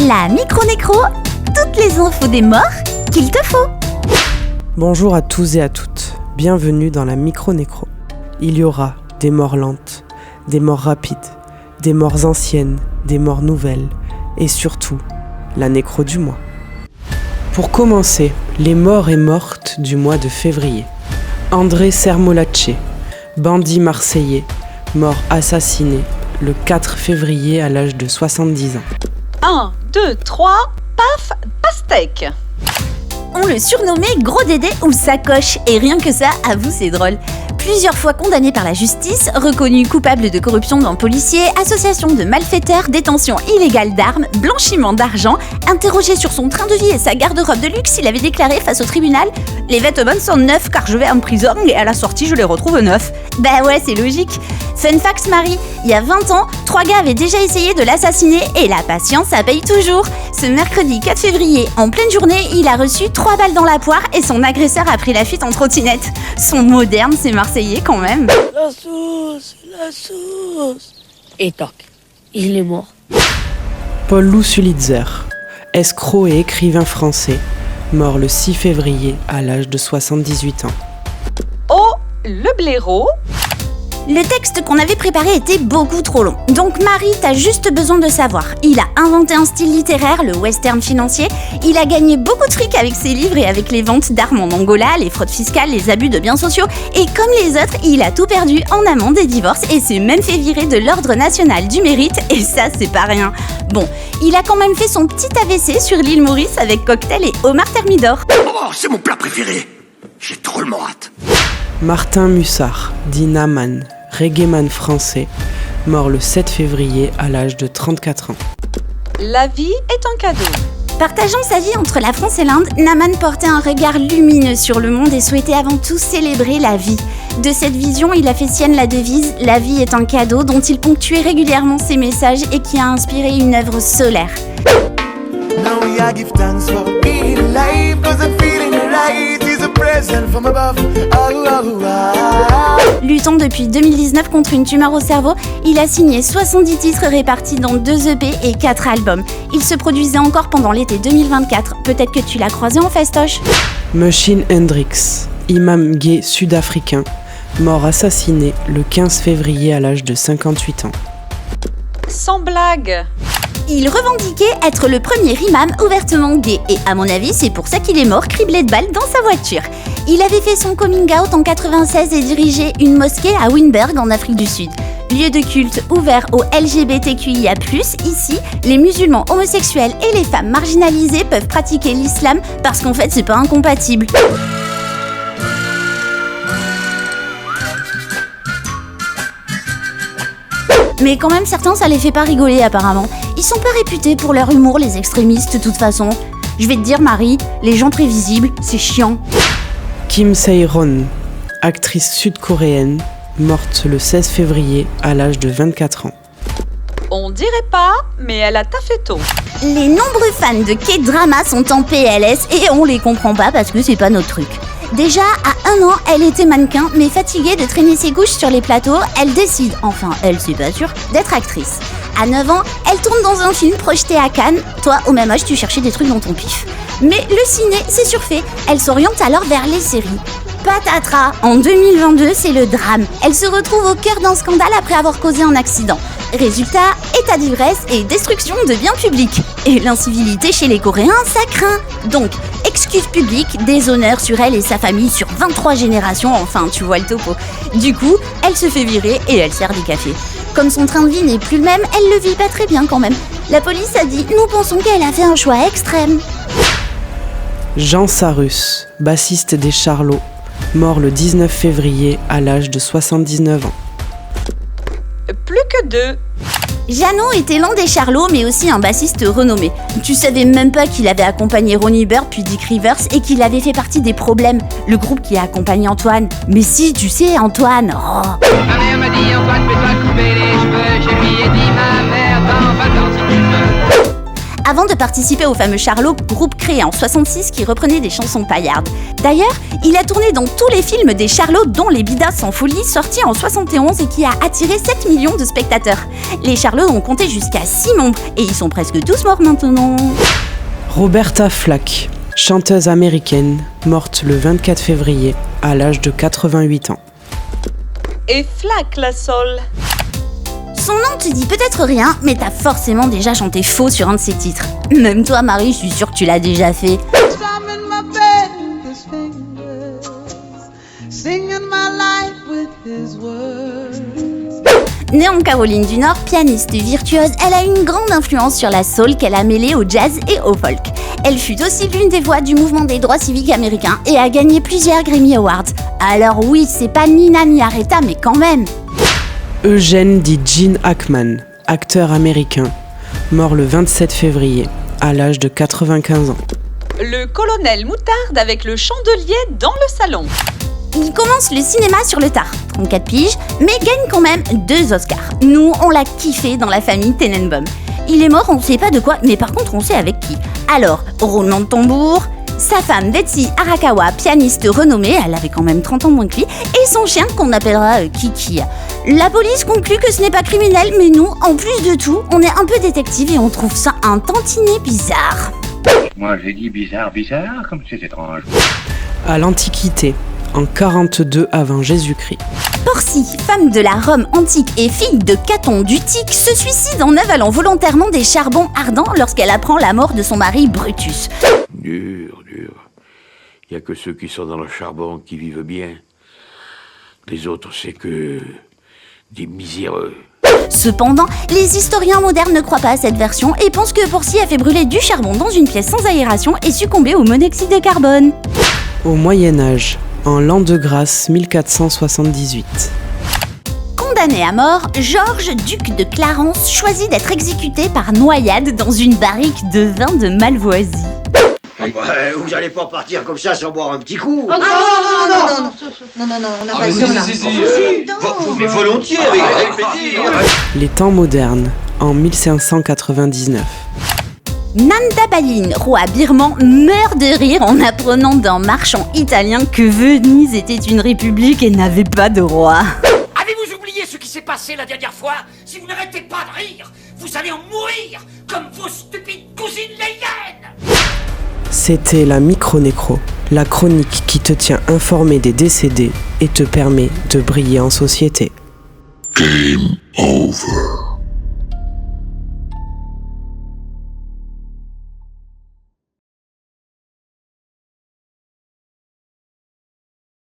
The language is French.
La micro-nécro, toutes les infos des morts qu'il te faut. Bonjour à tous et à toutes, bienvenue dans la micro-nécro. Il y aura des morts lentes, des morts rapides, des morts anciennes, des morts nouvelles et surtout, la nécro du mois. Pour commencer, les morts et mortes du mois de février. André Sermolacce, bandit marseillais, mort assassiné le 4 février à l'âge de 70 ans. 1, 2, 3, paf, pastèque. On le surnommait Gros Dédé ou Sacoche, et rien que ça, avoue c'est drôle. Plusieurs fois condamné par la justice, reconnu coupable de corruption d'un policier, association de malfaiteurs, détention illégale d'armes, blanchiment d'argent, interrogé sur son train de vie et sa garde-robe de luxe, il avait déclaré face au tribunal « Les vêtements sont neufs car je vais en prison et à la sortie je les retrouve neufs ». Bah ouais, c'est logique. Fun fact Marie, il y a 20 ans, 3 gars avaient déjà essayé de l'assassiner et la patience, ça paye toujours. Ce mercredi 4 février, en pleine journée, il a reçu 3 balles dans la poire et son agresseur a pris la fuite en trottinette. Son moderne, c'est marseillais quand même. La sauce. Et toc, il est mort. Paul Sulitzer, escroc et écrivain français, mort le 6 février à l'âge de 78 ans. Oh, le blaireau. Le texte qu'on avait préparé était beaucoup trop long. Donc Marie, t'as juste besoin de savoir. Il a inventé un style littéraire, le western financier. Il a gagné beaucoup de fric avec ses livres et avec les ventes d'armes en Angola, les fraudes fiscales, les abus de biens sociaux. Et comme les autres, il a tout perdu en amont des divorces et s'est même fait virer de l'Ordre national du mérite. Et ça, c'est pas rien. Bon, il a quand même fait son petit AVC sur l'île Maurice avec cocktail et homard thermidor. Oh, c'est mon plat préféré. J'ai trop le morat. Martin Mussard, dit Naman, reggaeman français, mort le 7 février à l'âge de 34 ans. La vie est un cadeau. Partageant sa vie entre la France et l'Inde, Naman portait un regard lumineux sur le monde et souhaitait avant tout célébrer la vie. De cette vision, il a fait sienne la devise « La vie est un cadeau » dont il ponctuait régulièrement ses messages et qui a inspiré une œuvre solaire. Luttant depuis 2019 contre une tumeur au cerveau, il a signé 70 titres répartis dans 2 EP et 4 albums. Il se produisait encore pendant l'été 2024. Peut-être que tu l'as croisé en festoche. Machine Hendrix, imam gay sud-africain, mort assassiné le 15 février à l'âge de 58 ans. Sans blague. Il revendiquait être le premier imam ouvertement gay et à mon avis c'est pour ça qu'il est mort criblé de balles dans sa voiture. Il avait fait son coming out en 96 et dirigeait une mosquée à Windberg en Afrique du Sud. Lieu de culte ouvert aux LGBTQIA+, ici, les musulmans homosexuels et les femmes marginalisées peuvent pratiquer l'islam parce qu'en fait c'est pas incompatible. Mais quand même, certains, ça les fait pas rigoler apparemment. Ils sont pas réputés pour leur humour, les extrémistes, de toute façon. Je vais te dire, Marie, les gens prévisibles, c'est chiant. Kim Sae-ron, actrice sud-coréenne, morte le 16 février à l'âge de 24 ans. On dirait pas, mais elle a taffé tôt. Les nombreux fans de K-drama sont en PLS et on les comprend pas parce que c'est pas notre truc. Déjà, à 1 an, elle était mannequin, mais fatiguée de traîner ses couches sur les plateaux, elle décide, enfin elle c'est pas sûr, d'être actrice. À 9 ans, elle tourne dans un film projeté à Cannes. Toi, au même âge, tu cherchais des trucs dans ton pif. Mais le ciné, c'est surfait. Elle s'oriente alors vers les séries. Patatras, en 2022, c'est le drame. Elle se retrouve au cœur d'un scandale après avoir causé un accident. Résultat, état d'ivresse et destruction de biens publics. Et l'incivilité chez les Coréens, ça craint. Donc, excuse publique, déshonneur sur elle et sa famille sur 23 générations, enfin, tu vois le topo. Du coup, elle se fait virer et elle sert des cafés. Comme son train de vie n'est plus le même, elle le vit pas très bien quand même. La police a dit « Nous pensons qu'elle a fait un choix extrême ». Jean Sarus, bassiste des Charlots, mort le 19 février à l'âge de 79 ans. Plus que 2. Jeannot était l'un des Charlots, mais aussi un bassiste renommé. Tu savais même pas qu'il avait accompagné Ronnie Bird puis Dick Rivers et qu'il avait fait partie des Problèmes, le groupe qui a accompagné Antoine. Mais si, tu sais, Antoine, oh. Ma mère m'a dit Antoine, fais-toi couper les cheveux. Je lui ai dit ma mère, t'en vas-t'en si tu veux. avant de participer au fameux Charlot, groupe créé en 66 qui reprenait des chansons paillardes. D'ailleurs, il a tourné dans tous les films des Charlots, dont Les Bidas sans folie, sorti en 71 et qui a attiré 7 millions de spectateurs. Les Charlots ont compté jusqu'à 6 membres et ils sont presque tous morts maintenant. Roberta Flack, chanteuse américaine, morte le 24 février à l'âge de 88 ans. Et Flack la Sol. Son nom te dit peut-être rien, mais t'as forcément déjà chanté faux sur un de ses titres. Même toi, Marie, je suis sûre que tu l'as déjà fait. Née en Caroline du Nord, pianiste virtuose, elle a une grande influence sur la soul qu'elle a mêlée au jazz et au folk. Elle fut aussi l'une des voix du mouvement des droits civiques américains et a gagné plusieurs Grammy Awards. Alors oui, c'est pas Nina ni Aretha, mais quand même. Eugene dit Gene Hackman, acteur américain, mort le 27 février à l'âge de 95 ans. Le colonel Moutarde avec le chandelier dans le salon. Il commence le cinéma sur le tard, 34 piges, mais gagne quand même 2 Oscars. Nous, on l'a kiffé dans la famille Tenenbaum. Il est mort, on sait pas de quoi, mais par contre on sait avec qui. Alors, roulement de tambour, sa femme Betsy Arakawa, pianiste renommée, elle avait quand même 30 ans moins que lui, et son chien qu'on appellera Kiki. La police conclut que ce n'est pas criminel, mais nous, en plus de tout, on est un peu détective et on trouve ça un tantinet bizarre. Moi j'ai dit bizarre, comme c'est étrange. À l'Antiquité, en 42 avant Jésus-Christ. Porcie, femme de la Rome antique et fille de Caton d'Utique, se suicide en avalant volontairement des charbons ardents lorsqu'elle apprend la mort de son mari Brutus. Dur. Il n'y a que ceux qui sont dans le charbon qui vivent bien. Les autres, c'est que des miséreux. Cependant, les historiens modernes ne croient pas à cette version et pensent que Porcie a fait brûler du charbon dans une pièce sans aération et succombé au monoxyde de carbone. Au Moyen-Âge, en l'an de grâce 1478. Condamné à mort, Georges, duc de Clarence, choisit d'être exécuté par noyade dans une barrique de vin de Malvoisie. Vous allez pas partir comme ça sans boire un petit coup. Non, on n'a pas le temps là. Mais volontiers, avec plaisir. Les temps modernes, en 1599. Nanda Baline, roi birman, meurt de rire en apprenant d'un marchand italien que Venise était une république et n'avait pas de roi. Avez-vous oublié ce qui s'est passé la dernière fois? Si vous n'arrêtez pas de rire, vous allez en mourir comme vos stupides cousines les hyènes. C'était la Micro-Nécro, la chronique qui te tient informé des décédés et te permet de briller en société. Game over.